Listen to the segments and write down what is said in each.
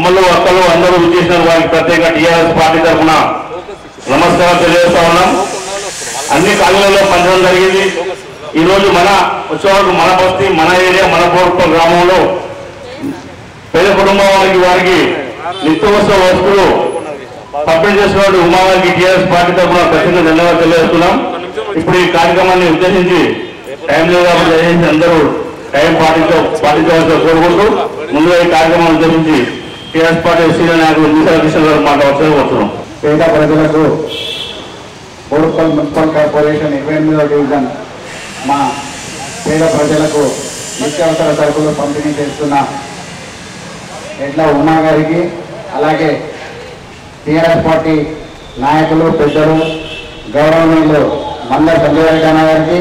అమ్మలు అక్కలు అందరూ చేసిన వారికి ప్రత్యేక టీఆర్ఎస్ పార్టీ తరఫున నమస్కారం తెలియజేస్తా ఉన్నాం. అన్ని కాలనీలలో పంచడం జరిగింది. ఈ రోజు మన ఉత్సవాలకు మన బస్తీ, మన ఏరియా, మన కోరుకుల గ్రామంలో పేద కుటుంబం వారికి నిత్యవసర వస్తువులు పంపిణీ చేసినటువంటి ఉమాగారికి టీఆర్ఎస్ పార్టీ తరఫున ప్రత్యేక ధన్యవాదాలు తెలియజేస్తున్నాం. ఇప్పుడు ఈ కార్యక్రమాన్ని ఉద్దేశించి టైం లేదు కాబట్టి దయచేసి అందరూ టైం పాటించవలసి కోరుకుంటూ ముందుగా ఈ కార్యక్రమాన్ని ఉద్దేశించి టీఆర్ఎస్ పార్టీ సీనియర్ నాయకులు కృష్ణ గారు మాట్లాడాల్సి వస్తున్నాం. పేద ప్రజలకు కోరుకల్ మున్సిపల్ కార్పొరేషన్ 28వ డివిజన్ మా పేద ప్రజలకు నిత్యావసర సరుకులు పంపిణీ చేస్తున్న ఎడ్ల ఉమా గారికి, అలాగే టీఆర్ఎస్ పార్టీ నాయకులు, పెద్దలు, గౌరవనీయులు మంద సంజయ్ రెడ్డి అన్న గారికి,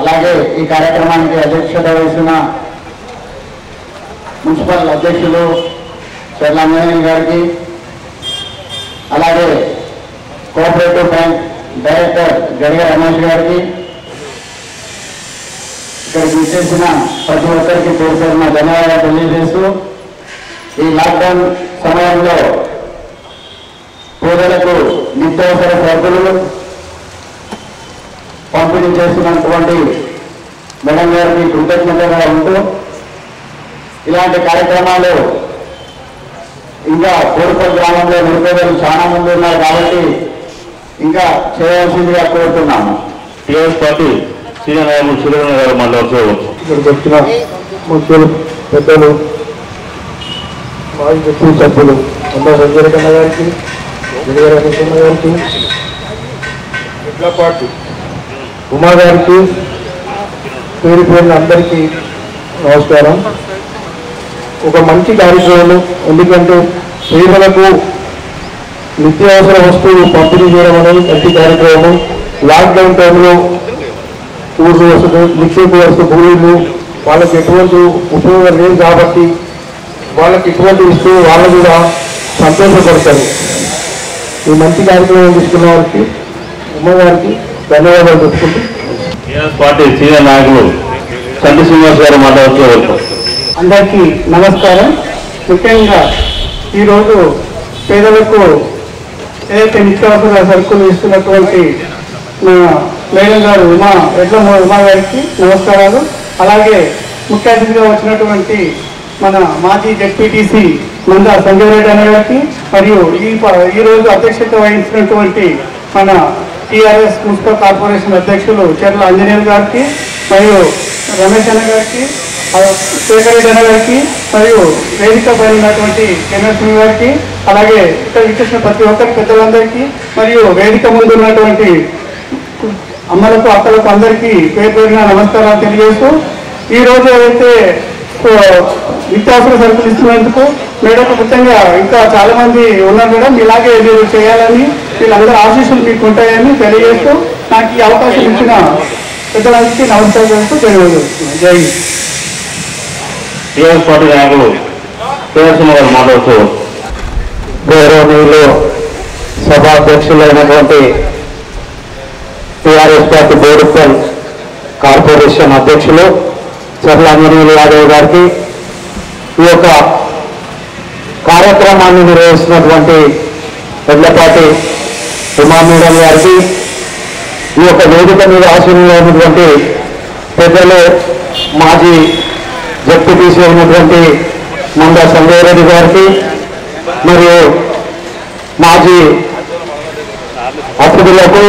అలాగే ఈ కార్యక్రమానికి అధ్యక్షత వహిస్తున్న మున్సిపల్ అధ్యక్షులు చెర్ల అంజనేయులు గారికి, అలాగే కోఆపరేటివ్ బ్యాంక్ డైరెక్టర్ గడిగ రమేష్ గారికి, ఇక్కడికి విచ్చేసిన ప్రతి ఒక్కరికి పేరున ధన్యవాదాలు తెలియజేస్తూ, ఈ లాక్డౌన్ సమయంలో పేదలకు నిత్యావసర సరుకులు పంపిణీ చేస్తున్నటువంటి మేడం గారికి కృతజ్ఞతగా ఉంటూ, ఇలాంటి కార్యక్రమాలు ఇంకా కోరుకల్ గ్రామంలో నిరుపేదలు చాలా మంది ఉన్నారు కాబట్టి ఇంకా చేయవలసిందిగా కోరుతున్నాము. టీఆర్ఎస్ పార్టీ సీనియర్ నాయకులు సురేంద్ర గారు మాట్లాడుకోవచ్చు. ఇక్కడికి వచ్చిన ముఖ్యులు, పెద్దలు, మాజీ జడ్పీ సభ్యులు మంద సంజయ్ రెడ్డి అన్న గారికి, గడిగ రమేష్ అన్న గారికి, ఎడ్లపాటి ఉమా గారికి, పేరు పేరున అందరికీ నమస్కారం. ఒక మంచి కార్యక్రమం, ఎందుకంటే పేదలకు నిత్యావసర వస్తువులు పంపిణీ చేయడం అనేది మంచి కార్యక్రమం. లాక్డౌన్ టైంలో ఊరు వసతులు, నిక్షేప వస్తు భూములు వాళ్ళకి ఎటువంటి ఉపయోగం లేదు కాబట్టి వాళ్ళకి ఎటువంటి ఇస్తూ వాళ్ళు కూడా సంతోషపడతారు. ఈ మంచి కార్యక్రమం తీసుకున్న వారికి, ఉమ్మగారికి ధన్యవాదాలు చెప్పుకుంటూ టీఆర్ఎస్ పార్టీ సీనియర్ నాయకులు చంద్ర శ్రీనివాస్ గారు మాట్లాడుకోవచ్చు. అందరికీ నమస్కారం. ముఖ్యంగా ఈరోజు పేదలకు ఏదైతే నిత్యావసర సరుకులు ఇస్తున్నటువంటి మేడం గారు ఎడ్ల ఉమా గారికి నమస్కారాలు. అలాగే ముఖ్య అతిథిగా వచ్చినటువంటి మన మాజీ జెడ్పీటీసీ మంద సంజయ్ రెడ్డి అన్న గారికి, మరియు ఈరోజు అధ్యక్షత వహించినటువంటి మన టీఆర్ఎస్ మున్సిపల్ కార్పొరేషన్ అధ్యక్షులు చెర్ల అంజనేయులు గారికి, మరియు రమేష్ అన్న గారికి, శేఖర్ రెడ్డి అన్న గారికి, మరియు వేదిక పైన ఉన్నటువంటి కెనర్సింగ్ గారికి, అలాగే ఇక్కడ విచ్చేసిన ప్రతి ఒక్కరి పెద్దలందరికీ, మరియు వేదిక ముందు ఉన్నటువంటి అమ్మలకు, అక్కలకు అందరికీ పేరు పేరున నమస్కారాలు తెలియజేస్తూ, ఈరోజు ఏదైతే నిత్యావసర సరుకులు ఇస్తున్నందుకు మేడం ముఖ్యంగా ఇంకా చాలా మంది ఉన్నారు మేడం, ఇలాగే మీరు చేయాలని, వీళ్ళందరూ ఆశీస్సులు మీకు ఉంటాయని తెలియజేస్తూ నాకు ఈ అవకాశం ఇచ్చిన పెద్దలందరికీ నమస్కారం చేస్తూ తెలియజేస్తున్నాను. జై హింద్. టీఆర్ఎస్ పార్టీ నాయకులు కేఎస్ఎం గారు మాట్లాడుతూ, గౌరవనీయులు సభాధ్యక్షులైనటువంటి టీఆర్ఎస్ పార్టీ బోడుపల్ కార్పొరేషన్ అధ్యక్షులు చెర్ల అంజనేయులు యాదవ్ గారికి, ఈ యొక్క కార్యక్రమాన్ని నిర్వహిస్తున్నటువంటి ఎడ్లపాటి ఉమా మేడం గారికి, ఈ యొక్క వేదిక మీద ఆశీనులో ఉన్నటువంటి పెద్దలు మాజీ జెడ్పీటీసీ అయినటువంటి మంద సంజయ్ రెడ్డి గారికి, మరియు మాజీ అతిథులకు,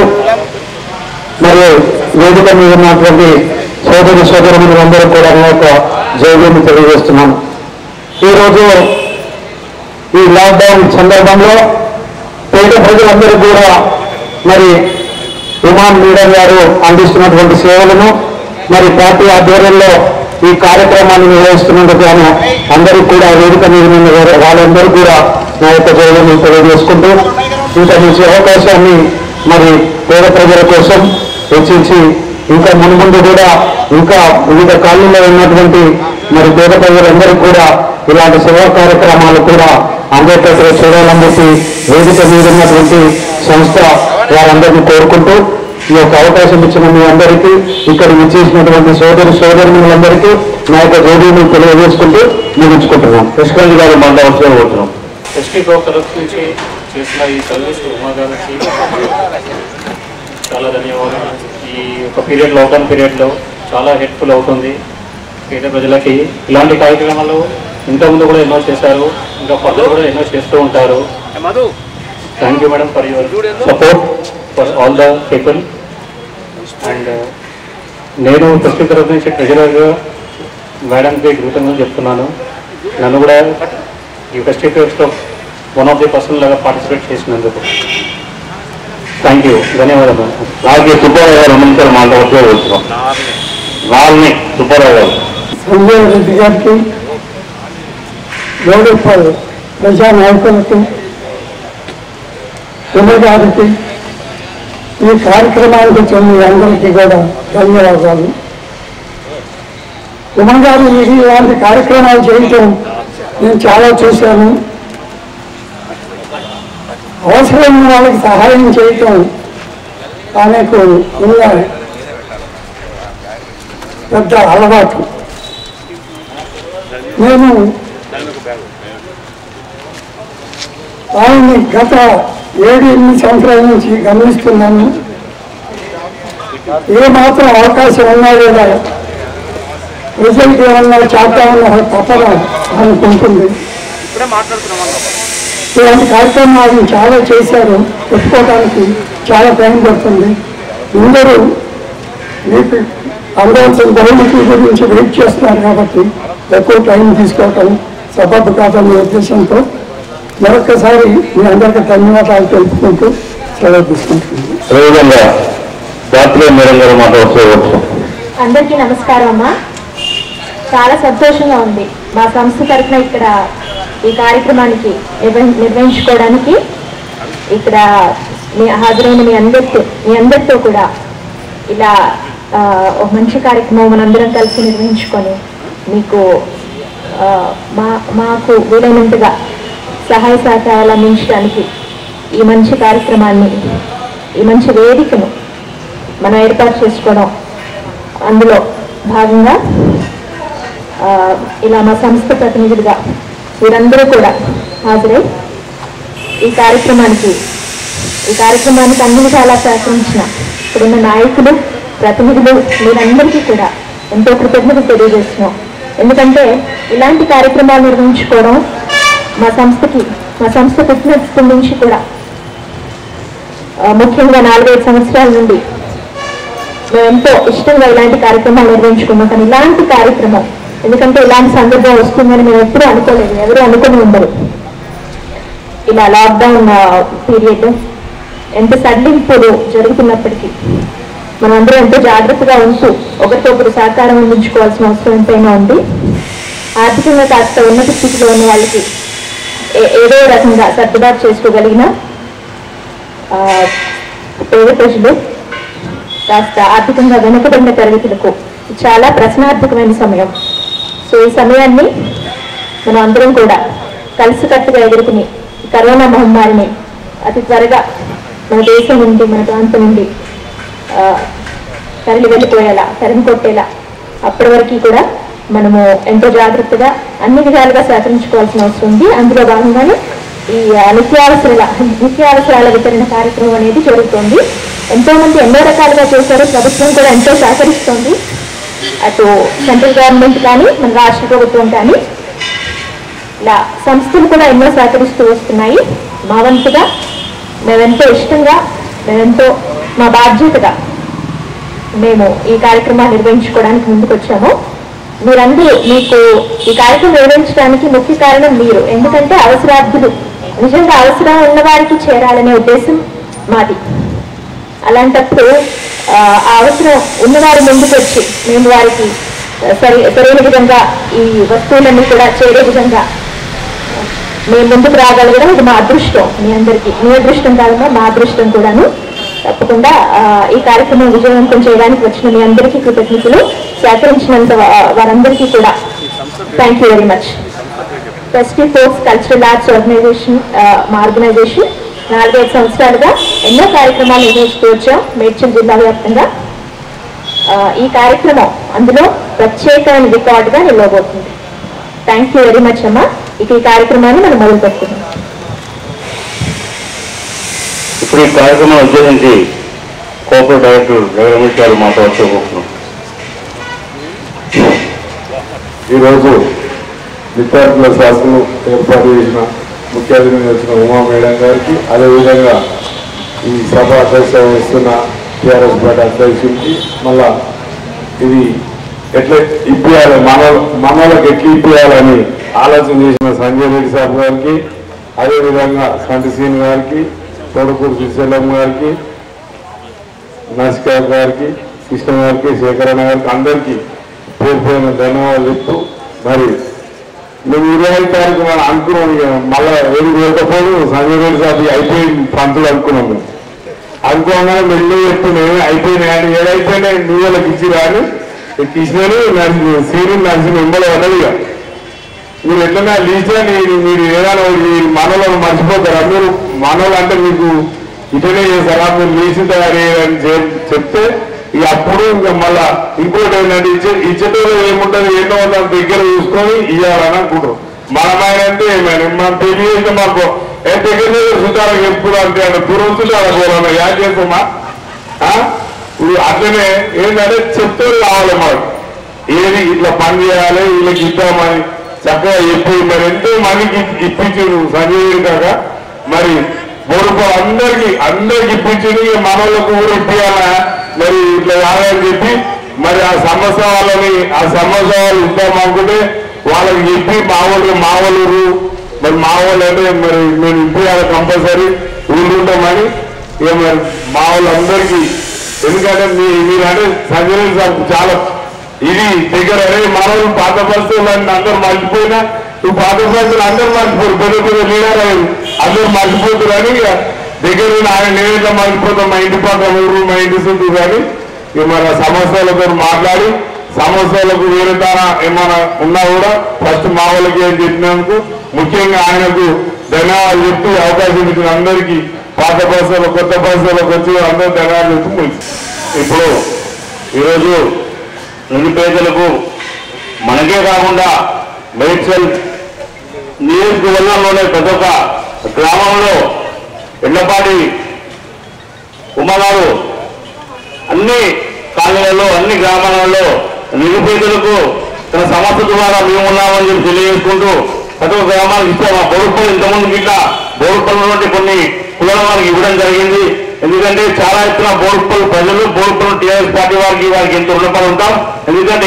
మరియు వేదిక మీద ఉన్నటువంటి సోదరులందరూ కూడా ఒక జైలు తెలియజేస్తున్నాను. ఈరోజు ఈ లాక్డౌన్ సందర్భంలో పేద ప్రజలందరూ కూడా మరి ఉమా మేడం గారు అందిస్తున్నటువంటి సేవలను మరి పార్టీ ఆధ్వర్యంలో ఈ కార్యక్రమాన్ని నిర్వహిస్తున్నందుకు గాను అందరూ కూడా వేదిక మీద వాళ్ళందరూ కూడా నా యొక్క జైలును తెలియజేసుకుంటూ ఇంత మంచి అవకాశాన్ని మరి పేద ప్రజల కోసం వెచ్చించి ఇంకా మున్ముందు కూడా ఇంకా వివిధ కాలనీలో ఉన్నటువంటి మరి పేద ప్రజలందరూ కూడా ఇలాంటి సేవా కార్యక్రమాలు కూడా అందేటట్టుగా చూడాలని చెప్పి వేదిక మీద ఉన్నటువంటి సంస్థ వారందరినీ కోరుకుంటూ ఈ యొక్క అవకాశం ఇచ్చిన మీ అందరికీ, ఇక్కడ విచ్చేసినటువంటి సోదరులందరికీ నా యొక్క జోడీని తెలియజేసుకుంటూ ముగించుకుంటున్నాం. కృష్ణాజీ గారు మాట్లాడుతూ పోతున్నాం. ఎస్టీ గో తరఫు నుంచి చేసిన ఈ సర్వీస్ ఉమా గారికి చాలా ధన్యవాదాలు. ఈ ఒక పీరియడ్ లాక్డౌన్ పీరియడ్లో చాలా హెల్ప్ఫుల్ అవుతుంది పేద ప్రజలకి. ఇలాంటి కార్యక్రమాలు ఇంతకుముందు కూడా ఎన్నో చేశారు, ఇంకా ఫర్దర్ కూడా ఎన్నో చేస్తూ ఉంటారు. Thank you madam for your support for all the people. And నేను ఫెస్టివ్ తరఫు నుంచి ట్రెజరర్గా మేడంకి కృతజ్ఞతలు చెప్తున్నాను. నన్ను కూడా ఈ ఫెస్టివ్ ఫెస్ట్లో వన్ ఆఫ్ ది పర్సన్ లాగా పార్టిసిపేట్ చేసినందుకు థ్యాంక్ యూ, ధన్యవాదాలు. నాకు సుబ్బారావు గారు 2 నిమిషాలు మాట్లాడుతూ పోతున్నాం. నాలుగు సుబ్బారావు గారు. సంజయ్ రెడ్డి గారికి, గౌడప్ప ప్రజా నాయకులకి, ఉమ గారికి, ఈ కార్యక్రమానికి చెందిన అందరికీ కూడా ధన్యవాదాలు. ఉమ గారు ఇలాంటి కార్యక్రమాలు చేయటం నేను చాలా చూశాను. అవసరమైన వాళ్ళకి సహాయం చేయటం ఆమెకు ఉన్న పెద్ద అలవాటు. నేను ఆయన్ని గత 7-8 సంవత్సరాల నుంచి గమనిస్తున్నాను. ఏమాత్రం అవకాశం ఉన్నా లేదా రిజల్ట్ ఏమన్నా చేద్దామన్న తపన అనుకుంటుంది. ఇలాంటి కార్యక్రమాలను చాలా చేశారు. చెప్పుకోవడానికి చాలా టైం పడుతుంది. అందరూ మీకు అందవలసిన బహుమతి గురించి వెయిట్ చేస్తున్నారు కాబట్టి ఎక్కువ టైం తీసుకోవటం సబబు కాదనే ఉద్దేశంతో మరొకసారి మీ అందరికీ ధన్యవాదాలు తెలుపుకుంటూ సెలవు తీసుకుంటున్నాను. అదేవిధంగా జాతీయ మేడం గారు మాట్లాడుతూ. అందరికీ నమస్కారం అమ్మా. చాలా సంతోషంగా ఉంది మా సంస్థ తరఫున ఇక్కడ ఈ కార్యక్రమానికి నిర్వహించుకోవడానికి ఇక్కడ హాజరైన మీ అందరితో కూడా ఇలా ఒక మంచి కార్యక్రమం మనందరం కలిసి నిర్వహించుకొని మీకు మాకు వీలైనంతగా సహాయ సహకారాలు అందించడానికి ఈ మంచి కార్యక్రమాన్ని, ఈ మంచి వేదికను మనం ఏర్పాటు చేసుకోవడం, అందులో భాగంగా ఇలా మా సంస్థ ప్రతినిధులుగా వీరందరూ కూడా హాజరై ఈ కార్యక్రమానికి అన్ని విధాలా సహకరించిన ఇక్కడున్న నాయకులు, ప్రతినిధులు మీరందరికీ కూడా ఎంతో కృతజ్ఞతలు తెలియజేస్తున్నాం. ఎందుకంటే ఇలాంటి కార్యక్రమాలు నిర్వహించుకోవడం మా సంస్థ పుట్టినప్పటి నుంచి కూడా ముఖ్యంగా 4-5 సంవత్సరాల నుండి మేము ఎంతో ఇష్టంగా ఇలాంటి కార్యక్రమాలు నిర్వహించుకున్నాం. కానీ ఇలాంటి కార్యక్రమం, ఎందుకంటే ఇలాంటి సందర్భం వస్తుందని మేము ఎప్పుడూ అనుకోలేదు, ఎవరు అనుకుని ఉండరు. ఇలా లాక్డౌన్ పీరియడ్ ఎంత సడలింపులు జరుగుతున్నప్పటికీ మనం అందరూ ఎంతో జాగ్రత్తగా ఉంటూ ఒకరికొకరు సహకారం అందించుకోవాల్సిన అవసరం ఎంతైనా ఉంది. ఆర్థికంగా కాస్త ఉన్నత స్థితిలో ఉన్న వాళ్ళకి ఏదో రకంగా సర్దుబాటు చేసుకోగలిగిన పేద ప్రజలు, కాస్త ఆర్థికంగా వెనుకబడిన తరగతులకు చాలా ప్రశ్నార్థకమైన సమయం. సో ఈ సమయాన్ని మనం అందరం కూడా కలిసికట్టుగా ఎదుర్కొని కరోనా మహమ్మారిని అతి త్వరగా మన దేశం నుండి, మన ప్రాంతం నుండి తరలి వెళ్ళిపోయేలా, తరిమి కొట్టేలా అప్పటి వరకు కూడా మనము ఎంతో జాగ్రత్తగా అన్ని విధాలుగా సహకరించుకోవాల్సిన అవసరం ఉంది. అందులో భాగంగానే ఈ నిత్యావసరాల వితరణ కార్యక్రమం అనేది జరుగుతుంది. ఎంతో మంది ఎన్నో రకాలుగా చేశారు. ప్రభుత్వం కూడా ఎంతో సహకరిస్తుంది. అటు సెంట్రల్ గవర్నమెంట్ కానీ, మన రాష్ట్ర ప్రభుత్వం కానీ, ఇలా సంస్థలు కూడా ఎన్నో సహకరిస్తూ వస్తున్నాయి. మా వంతుగా మేమెంతో ఇష్టంగా, మా బాధ్యతగా మేము ఈ కార్యక్రమాన్ని నిర్వహించుకోవడానికి ముందుకు వచ్చాము. మీరందరూ మీకు ఈ కార్యక్రమం నిర్వహించడానికి ముఖ్య కారణం మీరు. ఎందుకంటే అవసరార్థులు, నిజంగా అవసరం ఉన్న వారికి చేరాలనే ఉద్దేశం మాది. అలాంటప్పుడు ఆ అవసరం ఉన్నవారు ముందుకు వచ్చి మేము వారికి సరైన విధంగా ఈ వస్తువులన్నీ కూడా చేరే విధంగా మేము ముందుకు రాగలగడం ఇది మా అదృష్టం. మీ అందరికీ మీ అదృష్టం కాదమ్మా, మా అదృష్టం కూడాను. తప్పకుండా ఈ కార్యక్రమం విజయవంతం చేయడానికి వచ్చిన మీ అందరికీ కృతజ్ఞతలు. సహకరించినంత వారందరికీ కూడా thank you very much. Festive folks cultural arts organization మా ఆర్గనైజేషన్ 4-5 సంవత్సరాలుగా ఎన్నో కార్యక్రమాలు నిర్వహిస్తూ వచ్చాం మేడ్చల్ జిల్లా వ్యాప్తంగా. ఈ కార్యక్రమం అందులో ప్రత్యేకమైన రికార్డుగా నిలవబోతుంది. థ్యాంక్ యూ వెరీ మచ్ అమ్మా. ఇక ఈ కార్యక్రమాన్ని మనం మొదలు పెట్టుకుందాం. ఇప్పుడు ఈ కార్యక్రమం ఉద్దేశించి కోఆపరేటివ్ డైరెక్టర్ రమేష్ గారు మాట్లాడుతూ ఈరోజు విద్యార్థుల శాసనం ఏర్పాటు చేసిన ముఖ్య అతిథిగా వచ్చిన ఉమా మేడం గారికి, అదేవిధంగా ఈ సభ అధ్యక్ష వహిస్తున్న టీఆర్ఎస్ పార్టీ అధ్యక్షుడికి, మళ్ళా ఇది ఎట్లా ఇప్పియాలి మనోళ్ళకి ఎట్లా ఇప్పియాలని ఆలోచన చేసిన సంజయ్ రెడ్డి సాబ్ గారికి, అదేవిధంగా సంటి సీన్ గారికి, తోడుకూరు శ్రీశైలం గారికి, నస్కర్ గారికి, కృష్ణ గారికి, శేఖరణ గారికి అందరికీ పేరు పేరున ధన్యవాదాలు చెప్తూ, మరి మేము 25 తారీఖు మనం అనుకున్నాం. మళ్ళీ 7 వేలకపోదు సంజయ్ రెడ్డి సాబ్ అయిపోయింది పంతులు అనుకున్నాం. మేము అనుకోగానే మెల్లి చెప్తున్నాయి అయిపోయినాయి, ఏడైపోయినాయి నువ్వులకు ఇచ్చి రాని కృష్ణని సీని నడిచి మిమ్మల్ని ఉన్నదిగా మీరు ఎట్లన్నా లీజా మీరు ఏదైనా మనోళ్ళని మర్చిపోతారా? మీరు మనోళ్ళు అంటే మీకు ఇటనే చేస్తారా? మీరు లీజు తయారు అని చెప్తే ఇక అప్పుడు ఇంకా మళ్ళా ఇంకోటి ఏంటంటే ఇచ్చేటోళ్ళు ఏముంటుంది ఏంటో దాని దగ్గర చూసుకొని ఇవ్వాలని అనుకుంటారు. మనమైన అంటే ఏమైనా మనం తెలియజేస్తే మాకు దగ్గర సుతారం ఎప్పుడు అంటే పురోతులు అనుకోవాలన్నా యాడ్ చేస్తామా? ఇప్పుడు అట్లనే ఏంటంటే చెప్తే కావాలి మాకు ఏది ఇట్లా పని చేయాలి వీళ్ళకి ఇద్దామని చక్కగా చెప్పి మరి ఎంతో మందికి ఇప్పించారు సంజయ్ కాక మరి బోరుపో అందరికి ఇప్పించింది. మనోళ్ళకు కూడా ఇప్పియాలా మరి ఇట్లా కాదని చెప్పి మరి ఆ సమస్య వాళ్ళు ఇద్దామనుకుంటే వాళ్ళకి చెప్పి మా వాళ్ళు మరి మా వాళ్ళు అంటే మరి మేము ఇప్పియాలి కంపల్సరీ ఊరుకుంటామని ఇక మరి మా వాళ్ళందరికీ. ఎందుకంటే మీరంటే సంజయ్ సార్ చాలా ఇది దగ్గర మనోళ్ళు పాత పరిస్థితులు అందరూ మర్చిపోయినా నువ్వు పాత పరిస్థితులు అందరూ మర్చిపోరు, పెద్ద లీడర్ అయ్యి అందరూ మర్చిపోతారు అని దగ్గర ఆయన నేనెట్లా మర్చిపోతాం మా ఇంటి పక్కన ఊరు మా ఇంటి చుట్టూ కానీ ఇక మన సమస్యలతో మాట్లాడి సమస్యలకు వేరే తాన ఏమైనా ఉన్నా కూడా ఫస్ట్ మా వాళ్ళకి ఏం చెప్పినందుకు ముఖ్యంగా ఆయనకు ధన్యవాదాలు చెప్తూ అవకాశం ఇచ్చిన అందరికీ పాత పరిస్థితులు కొత్త పరిస్థితులకు వచ్చి అందరూ ధన్యవాదాలు చెప్తూ ఇప్పుడు ఈరోజు నిరుపేదలకు మనకే కాకుండా మేడ్చల్ నియోజకవర్గంలోనే ప్రతి ఒక్క గ్రామంలో ఎడ్లపాటి ఉమ్మగారు అన్ని కాలనీలలో అన్ని గ్రామాలలో నిరుపేదలకు తన సమస్య ద్వారా మేము ఉన్నామని చెప్పి తెలియజేసుకుంటూ ప్రతి ఒక్క గ్రామాలకు ఇస్తాం. ఆ బోరుపల్లి ఇంతకుముందు ఇట్లా బోరుపల్లి నుండి కొన్ని కులాల వారికి ఇవ్వడం జరిగింది. ఎందుకంటే చాలా ఎత్తున బోరుపల్లి ప్రజలు బోరుపల్లి టీఆర్ఎస్ పార్టీ వారికి ఎంతో రుణపడి ఉంటాం. ఎందుకంటే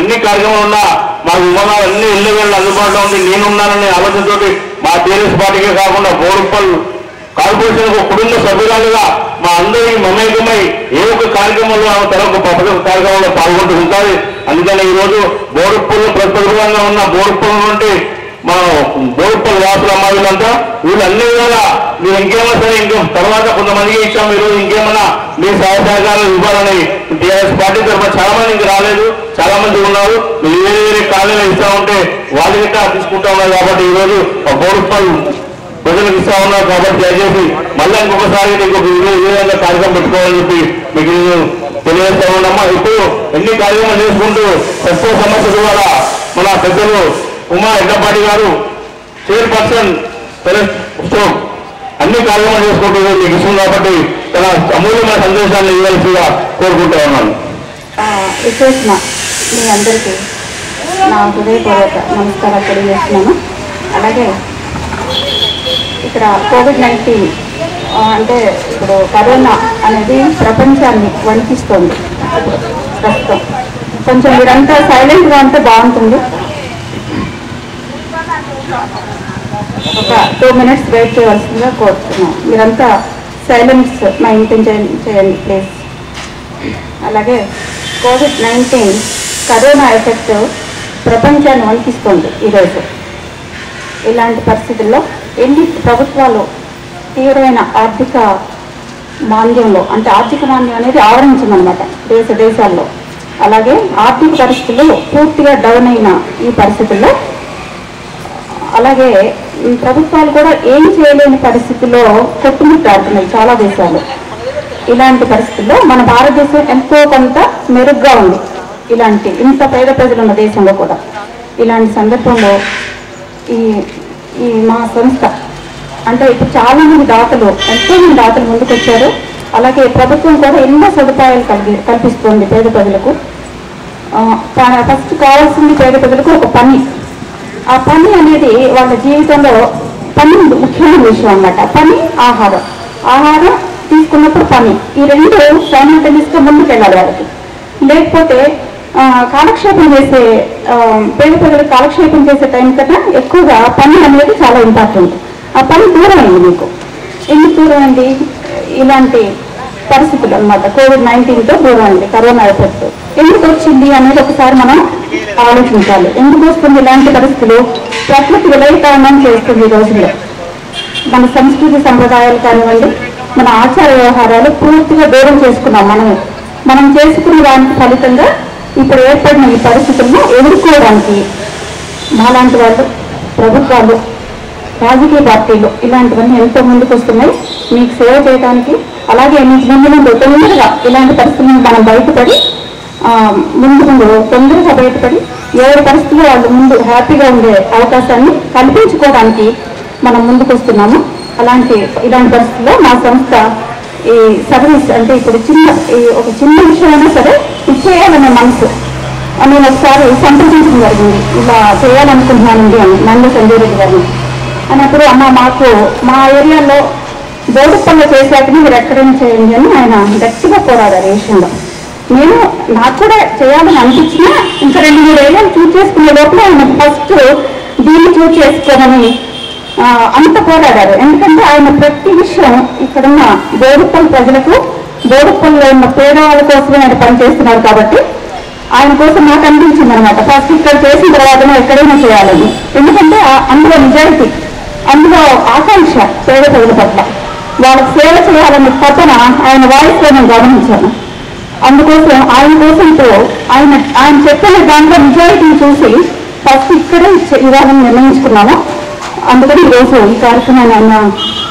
అన్ని కార్యక్రమాలు ఉన్నా మాకు విమానాలు అన్ని ఇళ్ళ వేళ్ళు అందుబాటులో ఉంది. నేనున్నాననే ఆలోచనతోటి మా టీఆర్ఎస్ పార్టీకే కాకుండా బోరుపల్లి కార్పొరేషన్ కుటుంబ సభ్యురాలుగా మా అందరికీ మమేకమై ఏ ఒక్క కార్యక్రమంలో తనకు కార్యక్రమంలో పాల్గొంటూ ఉంటుంది. అందుకని ఈరోజు బోరుపల్లి ప్రతిపక్షంగా ఉన్న బోరుపల్లి నుండి మా బోరుపల్లి వాసుల అమ్మాయిలంతా వీళ్ళన్నీ కూడా మీరు ఇంకేమైనా సరే ఇంకో తర్వాత కొంతమందికి ఇచ్చాం. ఈరోజు ఇంకేమైనా మీ సహకారాలు ఇవ్వాలని టీఆర్ఎస్ పార్టీ తరఫున చాలా మంది ఇంకా రాలేదు, చాలా మంది ఉన్నారు. మీరు వేరే కాలేజీలో ఇస్తా ఉంటే వాళ్ళు గిట్ట తీసుకుంటా ఉన్నారు. కాబట్టి ఈరోజు బోరుపల్లి ప్రజలకు ఇస్తా ఉన్నారు. కాబట్టి దయచేసి మళ్ళీ ఇంకొకసారి ఇంకొక విధంగా కార్యక్రమం పెట్టుకోవాలని చెప్పి మీకు తెలియజేస్తా ఉన్నామా. ఇప్పుడు ఎన్ని కార్యక్రమాలు చేసుకుంటూ ప్రస్తుత సమస్య ద్వారా మన పెద్దలు ఉమా ఎడ్లపాటి గారు చైర్పర్సన్ అన్ని కార్యక్రమాలు చేసుకుంటూ మీకు ఇస్తుంది. కాబట్టి తన అమూల్యమైన సందేశాన్ని ఇవ్వాల్సిగా కోరుకుంటూ ఉన్నాను. విశేషణ మీ అందరికీ నా హృదయపూర్వక నమస్కారాలు తెలియజేస్తున్నాను. అలాగే ఇక్కడ కోవిడ్-19 అంటే ఇప్పుడు కరోనా అనేది ప్రపంచాన్ని వణికిస్తుంది. ప్రస్తుతం కొంచెం మీరంతా సైలెంట్గా ఉంటే బాగుంటుంది. ఒక 2 minutes వెయిట్ చేయవలసిందిగా కోరుతున్నాం. మీరంతా సైలెన్స్ మెయింటైన్ చేయండి ప్లీజ్. అలాగే కోవిడ్-19 కరోనా ఎఫెక్ట్ ప్రపంచాన్ని వణికిస్తుంది ఈరోజు. ఇలాంటి పరిస్థితుల్లో ఎన్ని ప్రభుత్వాలు తీవ్రమైన ఆర్థిక మాంద్యంలో, అంటే ఆర్థిక మాంద్యం అనేది ఆవరించిందనమాట దేశాల్లో. అలాగే ఆర్థిక పరిస్థితులు పూర్తిగా డౌన్ అయిన ఈ పరిస్థితుల్లో అలాగే ప్రభుత్వాలు కూడా ఏం చేయలేని పరిస్థితుల్లో కొట్టుమిట్టాడుతున్నాయి చాలా దేశాలు. ఇలాంటి పరిస్థితుల్లో మన భారతదేశం ఎంతో కొంత మెరుగ్గా ఉంది. ఇంత పేద ప్రజలు ఉన్న దేశంలో కూడా ఇలాంటి సందర్భంలో ఈ ఈ మా సంస్థ అంటే ఇప్పుడు చాలామంది దాతలు ఎంతోమంది దాతలు ముందుకు వచ్చారు. అలాగే ప్రభుత్వం కూడా ఎన్నో సదుపాయాలు కల్పిస్తుంది పేద ప్రజలకు. ఫస్ట్ కావాల్సింది పేద ప్రజలకు ఒక పని. ఆ పని అనేది వాళ్ళ జీవితంలో పని ముఖ్యమైన విషయం అన్నమాట. పని, ఆహారం. ఆహారం తీసుకున్నప్పుడు పని, ఈ రెండు సైమల్టేనియస్గా ముందుకు వెళ్ళాలి వాళ్ళకి. లేకపోతే కాలక్షేపం చేసే పేద ప్రజలకు కాలక్షేపం చేసే టైం కన్నా ఎక్కువగా పని అనేది చాలా ఇంపార్టెంట్. ఆ పని దూరం అయింది మీకు. ఎందుకు దూరం అయింది? ఇలాంటి పరిస్థితులు అన్నమాట. కోవిడ్-19తో దూరం అయింది, కరోనా ఎఫెక్ట్. ఎందుకు వచ్చింది అనేది ఒకసారి మనం ఆలోచించాలి. ఎందుకు వస్తుంది ఇలాంటి పరిస్థితులు? ప్రకృతి విలయీకరణం చేస్తుంది ఈ రోజుల్లో. మన సంస్కృతి సంప్రదాయాలు కానివ్వండి, మన ఆచార వ్యవహారాలు పూర్తిగా దూరం చేసుకున్నాం. మనం చేసుకున్న దానికి ఫలితంగా ఇప్పుడు ఏర్పడిన ఈ పరిస్థితులను ఎదుర్కోవడానికి మాలాంటి వాళ్ళు, ప్రభుత్వాలు, రాజకీయ పార్టీలు ఇలాంటివన్నీ ఎంతో ముందుకు వస్తున్నాయి మీకు సేవ చేయడానికి. అలాగే మీకు ముందు తొందరగా ఇలాంటి పరిస్థితులను మనం బయటపడి ముందు తొందరగా బయటపడి ఎవరి పరిస్థితుల్లో వాళ్ళు ముందు హ్యాపీగా ఉండే అవకాశాన్ని కల్పించుకోవడానికి మనం ముందుకు వస్తున్నాము. ఇలాంటి పరిస్థితుల్లో మా సంస్థ ఈ సర్వీస్ అంటే ఇప్పుడు ఒక చిన్న విషయమైనా సరే ఇచ్చేయాలనే మనసు నేను ఒకసారి సంప్రదించడం జరిగింది. ఇలా చేయాలనుకుంటున్నానండి అని నంద సంజయ్ రెడ్డి గారిని అన్నప్పుడు, అమ్మ మాకు మా ఏరియాలో బోడుపల్లి చేశాకని మీరు ఎక్కడైనా చేయండి అని ఆయన గట్టిగా పోరాడారు ఈ విషయంలో. నాకు కూడా చేయాలని అనిపించినా ఇంకా 2-3 ఏరియాలు చూస్ చేసుకునే లోపల ఆయన ఫస్ట్ దీన్ని చూస్ చేసుకోమని అంత పోరాడారు. ఎందుకంటే ఆయన ప్రతి విషయం ఇక్కడున్న బోడుపల్లి ప్రజలకు, బోడుపల్లిలో ఉన్న పేదవాళ్ళ కోసమే ఆయన పనిచేస్తున్నారు. కాబట్టి ఆయన కోసం నాకు అనిపించింది అనమాట, ఫస్ట్ ఇక్కడ చేసిన తర్వాతనే ఎక్కడైనా చేయాలని. ఎందుకంటే అందులో నిజాయితీ, అందులో ఆకాంక్ష పేద ప్రజల పట్ల వాళ్ళకి సేవ చేయాలనే తపన ఆయన వాయిస్లో నేను గమనించాను. అందుకోసం ఆయన కోసంతో ఆయన చెప్పిన దాంట్లో నిజాయితీని చూసి ఫస్ట్ ఇక్కడే ఇవ్వాలని నిర్ణయించుకున్నాము. అందుకని ఈరోజు ఈ కార్యక్రమాన్ని ఆయన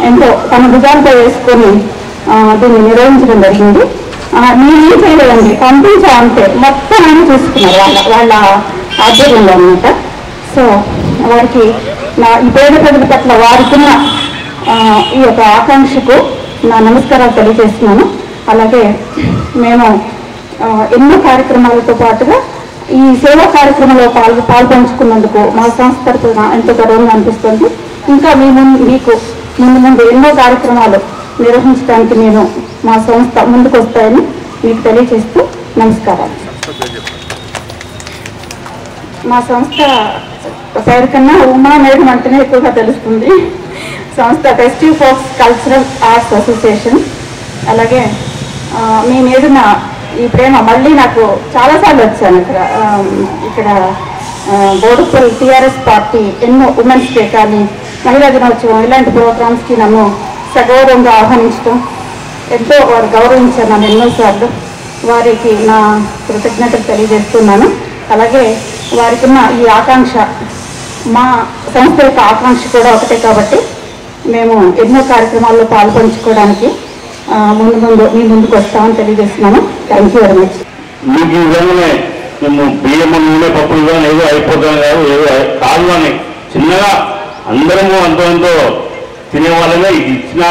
ఎంతో తన భుజాలతో వేసుకొని దీన్ని నిర్వహించడం జరిగింది. నేనేం చేయలేదండి, పంపించాలంటే మొత్తం ఆయన చూసుకున్నారు వాళ్ళ ఆధ్వర్యంలో అనమాట. సో వారికి ఈ పేద ప్రజల పట్ల వారికున్న ఈ యొక్క ఆకాంక్షకు నా నమస్కారాలు తెలియజేస్తున్నాను. అలాగే మేము ఎన్నో కార్యక్రమాలతో పాటుగా ఈ సేవా కార్యక్రమంలో పాల్పంచుకున్నందుకు మా సంస్థ తరఫున ఎంతో గౌరవంగా అనిపిస్తుంది. ఇంకా మీకు ముందు ఎన్నో కార్యక్రమాలు నిర్వహించడానికి నేను మా సంస్థ ముందుకు వస్తాయని మీకు తెలియజేస్తూ నమస్కారాలు. మా సంస్థ పేరు కన్నా ఉమా మేడం అంటేనే ఎక్కువగా తెలుస్తుంది. సంస్థ festive folks cultural arts association. అలాగే మీ మీదున్న ఈ ప్రేమ మళ్ళీ నాకు చాలాసార్లు వచ్చాను. ఇక్కడ బోడుపల్లి టీఆర్ఎస్ పార్టీ ఎన్నో ఉమెన్స్ డే కానీ మహిళా దినోత్సవం ఇలాంటి ప్రోగ్రామ్స్కి నన్ను సగౌరవంగా ఆహ్వానించడం, ఎంతో వారు గౌరవించారు నన్ను ఎన్నోసార్లు. వారికి నా కృతజ్ఞతలు తెలియజేస్తున్నాను. అలాగే వారికి ఉన్న ఈ ఆకాంక్ష, మా సంస్థ యొక్క ఆకాంక్ష కూడా ఒకటే కాబట్టి మేము ఎన్నో కార్యక్రమాల్లో పాల్పంచుకోవడానికి మీ ముందుకు వస్తామని తెలియజేస్తున్నాను. Thank you very much. మీకు ఈ విధంగానే మేము బియ్యం నూనె పప్పులు ఏదో అయిపోతాం కాదు, ఏదో కాదు అని చిన్నగా అందరము ఎంతో తినేవాళ్ళమే. ఇచ్చిన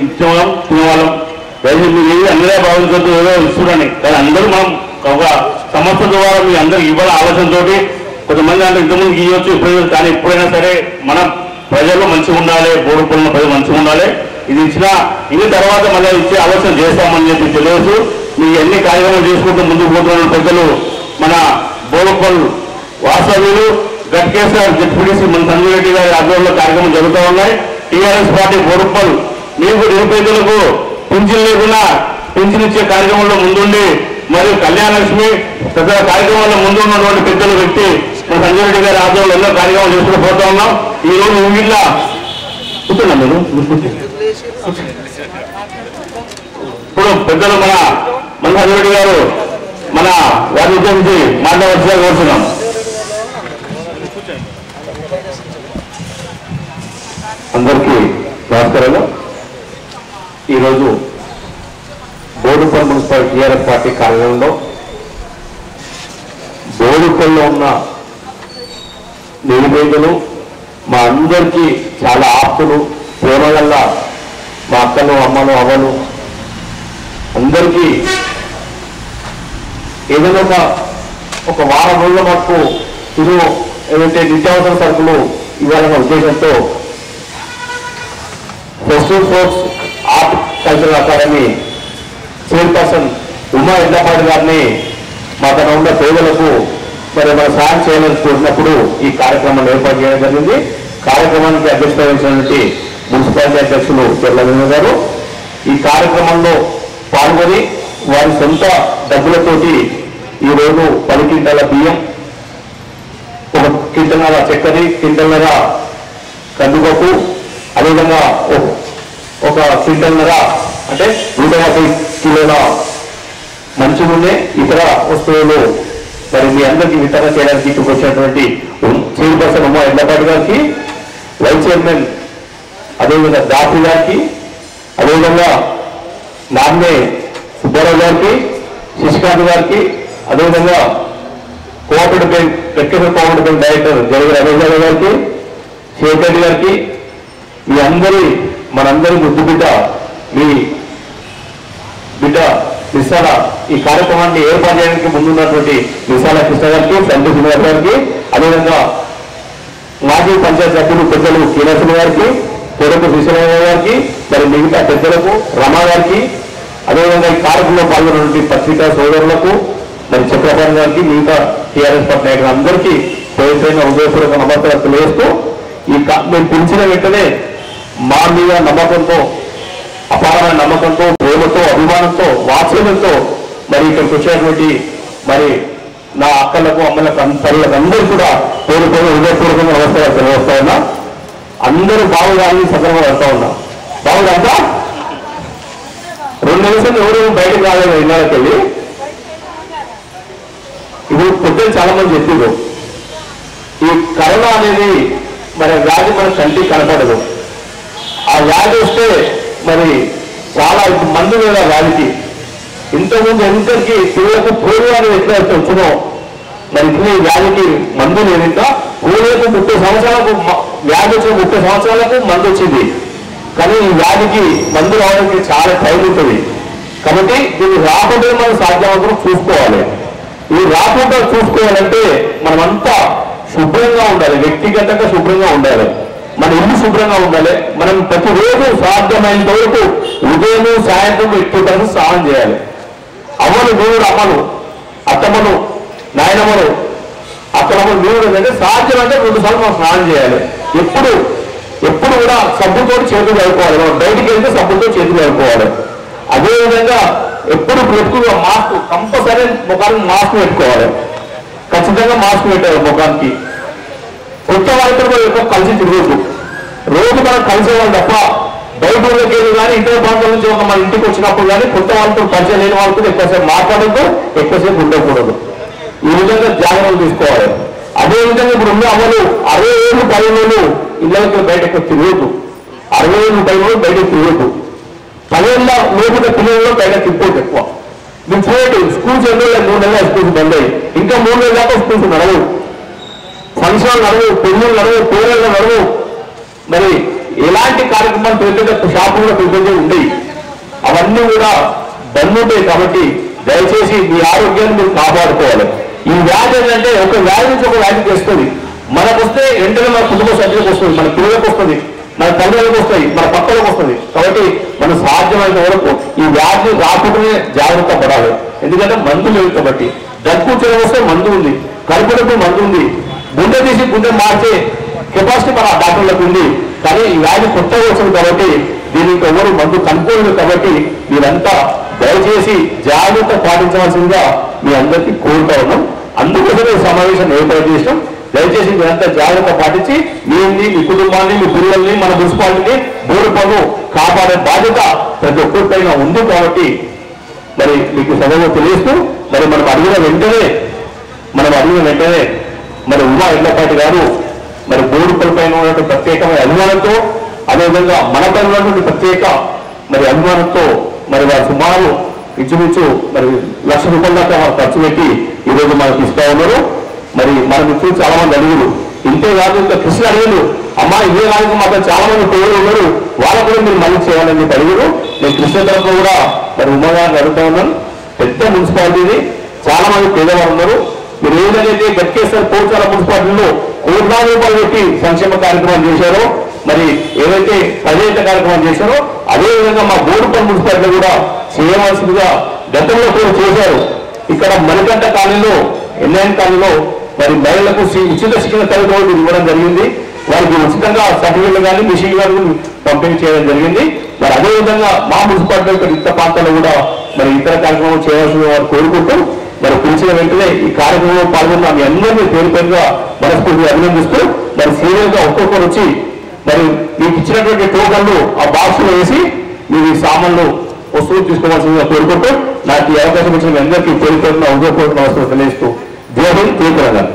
ఇచ్చేవాళ్ళం, తినేవాళ్ళం. దయచేసి మీరు ఏది అందరే భావించద్దు ఏదో ఇస్తున్నారని. కానీ అందరూ మనం ఒక సంస్థ ద్వారా మీ అందరికి ఇవ్వాలి ఆలోచనతో. కొంతమంది అంటే ఇంతకుముందు ఇవ్వచ్చు, ఇప్పుడు కానీ ఎప్పుడైనా సరే మన ప్రజలు మంచిగా ఉండాలి, బోడుపల్లిన ప్రజలు మంచిగా ఉండాలి. ఇది ఇది తర్వాత మళ్ళీ ఇచ్చే ఆలోచన చేస్తామని చెప్పి తెలియదు. మీకు ఎన్ని కార్యక్రమాలు చేసుకుంటూ ముందుకు పోతున్న పెద్దలు మన బోడుపల్లి వాస్తవ్యులు గట్కేశ్వర్ జెడ్పీటీసీ మన సంజయ్ రెడ్డి గారి ఆధ్వర్యంలో కార్యక్రమం జరుగుతూ ఉన్నాయి. టీఆర్ఎస్ పార్టీ బోడుపల్లి మీకు నిరుపేదలకు పింఛన్ లేకుండా పింఛన్ ఇచ్చే కార్యక్రమంలో ముందుండి మరియు కళ్యాణలక్ష్మి తదితర కార్యక్రమాల్లో ముందు ఉన్నటువంటి పెద్దల వ్యక్తి మన సంజయ్ రెడ్డి గారి ఆధ్వర్యంలో ఎన్నో కార్యక్రమాలు చేసుకుంటూ పోతా ఉన్నాం. ఈ రోజు ఊగిట్లా కూర్చున్నాం. మీరు ఇప్పుడు పెద్దలు మన సంజయ్ రెడ్డి గారు మన వారిని ఉద్దేశించి మాట్లాడవలసిగా కోరుతున్నాం. అందరికీ నమస్కారాలు. ఈరోజు బోడుపల్లి మున్సిపల్ టీఆర్ఎస్ పార్టీ కార్యాలయంలో బోడుపల్లిలో ఉన్న నిరుపేదలు, మా అందరికీ చాలా ఆప్తులు, ప్రేమ వల్ల మా అక్కలు, అమ్మలు, అవ్వలు అందరికీ ఏదైనా ఒక వారం రోజుల వరకు ఇది ఏదైతే నిత్యావసర సరుకులు ఇవ్వాలన్న ఉద్దేశంతో festival force art cultural academy chairperson Uma Yedlapati గారిని మా తన ఉన్న పేదలకు మరి మన సాయం చేయాలని కోరినప్పుడు ఈ కార్యక్రమాన్ని ఏర్పాటు చేయడం జరిగింది. కార్యక్రమానికి అధ్యక్షత వహించినటువంటి మున్సిపాలిటీ అధ్యక్షులు చెర్లవేణు గారు ఈ కార్యక్రమంలో పాల్గొని వారి సొంత డబ్బులతోటి ఈరోజు 10 క్వింటాల బియ్యం, 1 క్వింటల్ చక్కెర, క్వింటల్నర కందిపప్పు, అదేవిధంగా 1 క్వింటల్నర అంటే 150 కిలోల మంచి నూనె, ఇతర వస్తువులు మరి మీ అందరికీ వితరణ చేయడానికి ఇక్కడికి వచ్చినటువంటి చైర్పర్సన్ ఉమా ఎడ్లపాటి గారికి, వైస్ చైర్మన్ అదేవిధంగా దాసి గారికి, అదేవిధంగా నాన్నే సుబ్బారావు గారికి, శశికాంత్ గారికి, అదేవిధంగా cooperative bank technical cooperative bank director జరగ రమేష్ గారికి, శేఖర్ రెడ్డి గారికి, మీ అందరి మనందరి ముద్దు బిడ్డ మీ బిడ్డ విశాల ఈ కార్యక్రమాన్ని ఏర్పాటు చేయడానికి ముందున్నటువంటి విశాల కృష్ణ గారికి, సంజయ్ శ్రీనివాస్ గారికి, అదేవిధంగా మాజీ పంచాయతీ సభ్యులు పెద్దలు కీలసిన గారికి, తెరకు శ్రీశ్వరరావు గారికి, మరి మిగతా పెద్దలకు, రమా గారికి, అదేవిధంగా ఈ కార్యక్రమంలో పాల్గొన్నటువంటి పత్రికా సోదరులకు, మరి చక్రపాణి గారికి, మిగతా టీఆర్ఎస్ పార్టీ నాయకులు అందరికీ పేరుపైన హృదయపూర్వక నమస్కారాలు తెలియజేస్తూ మేము పిలిచిన వెంటనే మా మీద నమ్మకంతో, అపారమైన నమ్మకంతో, ప్రేమతో, అభిమానంతో, వాత్సల్యంతో మరి ఇక్కడికి వచ్చేటువంటి మరి నా అక్కలకు, అమ్మలకు, తల్లులకు అందరూ కూడా పేరు హృదయపూర్వకంగా నమస్కారాలు తెలియజేస్తా ఉన్నా. అందరూ బాగుండాలని సందర్భంగా వెళ్తా ఉన్నా. బాగుందంతా 2 నిమిషాలు ఎవరు బయటకు రాలేదు ఇళ్ళకి వెళ్ళి. ఇప్పుడు పొద్దున చాలా మంది చెప్పారు ఈ కరోనా అనేది మరి వ్యాధి మన కంటికి కనపడదు. ఆ వ్యాధి వస్తే మరి చాలా మందు మీద వ్యాధికి ఇంతకుముందు ఎంతకి పిల్లలకు పోలియో అనేది ఎట్లయితే వచ్చినో మరి ఇప్పుడు ఈ వ్యాధికి మందు లేదు. ఇంకా పోలియోకు 30 సంవత్సరాలకు వ్యాధి వచ్చిన 30 సంవత్సరాలకు మందు వచ్చింది. కానీ ఈ వ్యాధికి మందు రావడానికి చాలా టైం ఉంటుంది. కాబట్టి దీన్ని రాకుండా మనం సాధ్యమవుతున్న చూసుకోవాలి. ఇది రాకుండా చూసుకోవాలంటే మనమంతా శుభ్రంగా ఉండాలి, వ్యక్తిగతంగా శుభ్రంగా ఉండాలి, మన ఇల్లు శుభ్రంగా ఉండాలి. మనం ప్రతిరోజు సాధ్యమైనంత వరకు ఉదయం సాయంత్రం ఎక్కువ స్నానం చేయాలి. అమ్మను దేవుడు, అమ్మను అత్తమ్మను, నాయనమ్మను అత్తమ్మను దేవుడు అంటే సాధ్యమంటే 2 సార్లు మనం స్నానం చేయాలి. ఎప్పుడు కూడా సబ్బుతో చేతులు కడుక్కోవాలి. మనం బయటికి వెళ్తే సబ్బుతో చేతులు కడుక్కోవాలి. అదేవిధంగా ఎప్పుడు ఎక్కువగా మాస్క్ కంపల్సరీ ముఖానికి మాస్క్ పెట్టుకోవాలి. ఖచ్చితంగా మాస్క్ పెట్టాలి ముఖానికి. కొత్త వాళ్ళతో కూడా ఎక్కువ కలిసి తిరగదు. రోజు మనం కలిసేవాళ్ళు తప్ప బయట ఊళ్ళకి వెళ్ళి కానీ ఇతర ప్రాంతాల నుంచి మన ఇంటికి వచ్చినప్పుడు కానీ కొత్త వాళ్ళతో పరిచయం లేని వాళ్ళతో ఎక్కువసేపు మాట్లాడద్దు, ఎక్కువసేపు ఉండకూడదు. ఈ విధంగా జాగ్రత్తలు తీసుకోవాలి. అదేవిధంగా ఇప్పుడు ఉన్న అమలు 60 ఏళ్ళు 10 ఏళ్ళు ఇళ్ళకి బయటకు తిరగదు. 60 ఏళ్ళు 10 ఏళ్ళు బయటకు తిరగదు. 10 ఏళ్ళ లోపల పిల్లల్లో బయట తిప్పదు ఎక్కువ. మీరు చూడండి, స్కూల్స్ 2 నెలలు 3 నెలలు స్కూల్స్ బంద్ అయ్యి ఇంకా 3 నెలల దాకా స్కూల్స్ నడవు, ఫంక్షన్లు నడవు, పెళ్లిళ్ళు నడవు, పేరెళ్ళు నడవు. మరి ఎలాంటి కార్యక్రమాలు పెద్ద షాపులు కూడా పెద్దగా ఉండేవి. అవన్నీ కూడా బంద్ ఉంటాయి. కాబట్టి దయచేసి మీ ఆరోగ్యాన్ని మీరు కాపాడుకోవాలి. ఈ వ్యాధి ఏంటంటే ఒక వ్యాధి నుంచి ఒక వ్యాధి వస్తుంది. మనకు వస్తే వెంటనే మన కుటుంబ సభ్యులకు వస్తుంది, మన పిల్లలకు వస్తుంది, మన తల్లులకు వస్తాయి, మన పక్కలకు వస్తుంది. కాబట్టి మనం సాధ్యమైన వరకు ఈ వ్యాధి రాకుండానే జాగ్రత్త పడాలి. ఎందుకంటే మందు లేదు. కాబట్టి దగ్గు జ్వరం వస్తే మందు ఉంది, కడుపులకు మందు ఉంది, గుండె తీసి గుండె మార్చే కెపాసిటీ మన డాక్టర్లకు ఉంది. కానీ ఈ వ్యాధి కొత్తగా వచ్చింది కాబట్టి దీనికి ఎవరు మందు కనుక్కోలేదు. కాబట్టి మీరంతా దయచేసి జాగ్రత్త పాటించవలసిందిగా మీ అందరికీ కోరుతా ఉన్నాం. అందుకోసమే ఈ సమావేశాన్ని ఏర్పాటు చేసినాం. దయచేసి మీరంతా జాగ్రత్త పాటించి మీ కుటుంబాన్ని, మీ పిల్లల్ని, మన మున్సిపాలిటీని, బోర్డు పనులు కాపాడే బాధ్యత ప్రతి ఒక్కరిపైన ఉంది. కాబట్టి మరి మీకు సభలో తెలియస్తూ మరి మనం అడిగిన వెంటనే మరి ఉమా ఎడ్లపాటి గారు మరి బోర్డు పైన ఉన్నటువంటి ప్రత్యేకమైన అభిమానంతో, అదేవిధంగా మనపై ఉన్నటువంటి ప్రత్యేక మరి అభిమానంతో మరి వారు సుమారు ఇంచుమించు మరి ₹1,00,000 దాకా ఖర్చు పెట్టి ఈరోజు మనకు ఇస్తా ఉన్నారు. మరి మన మిత్రులు చాలా మంది అడుగులు ఇంతేకాదు ఇంకా కృష్ణ అడిగారు అమ్మా ఇదే కాదు మాకు చాలా మంది పేరు ఉన్నారు వాళ్ళకు కూడా మీరు మళ్ళీ చేయాలని చెప్పి అడిగారు. నేను కృష్ణ తరఫున కూడా మరి ఉమ్మగారిని అడుగుతా ఉన్నాను. పెద్ద మున్సిపాలిటీ, చాలా మంది పేదవారు ఉన్నారు. మీరు ఏదైతే గట్కేశ్వర పోచాల మున్సిపాలిటీలో కోట్లాది రూపాయలు పెట్టి సంక్షేమ కార్యక్రమాలు చేశారో, మరి ఏదైతే ప్రజాహిత కార్యక్రమాలు చేశారో అదేవిధంగా మా బోడుపల్లి మున్సిపాలిటీ కూడా చేయవలసిందిగా గతంలో కూడా చేశారు. ఇక్కడ మణికంఠ కాలనీలో ఎన్ఐఎన్ కాలనీలో మరి మహిళలకు ఉచిత శిక్షణ తరగతులు ఇవ్వడం జరిగింది. వారికి ఉచితంగా సర్టిఫికెట్లు కానీ మిషన్ కానీ పంపిణీ చేయడం జరిగింది. మరి అదేవిధంగా మా మున్సిపాలిటీ ఇక్కడ ఇతర ప్రాంతాల్లో కూడా మరి ఇతర కార్యక్రమాలు చేయవలసిన వారు కోరుకుంటూ మరి పిలిచిన వెంటనే ఈ కార్యక్రమంలో పాల్గొన్న మీ అందరినీ పేరు పేరుగా మనస్ఫూర్తిగా అభినందిస్తూ మరి సీరియల్ గా ఒక్కొక్కరు వచ్చి మరి మీకు ఇచ్చినటువంటి టోకన్లు ఆ బాక్స్ లో వేసి మీరు ఈ సామాన్లు వస్తువులు తీసుకోవాల్సిందిగా కోరుకుంటూ నాకు ఈ అవకాశం ఇచ్చిన మీ అందరికీ పేరు పేరున ఉదయపూర్వక నమస్కారం తెలియజేస్తూ జై హింద్, జై తెలంగాణ.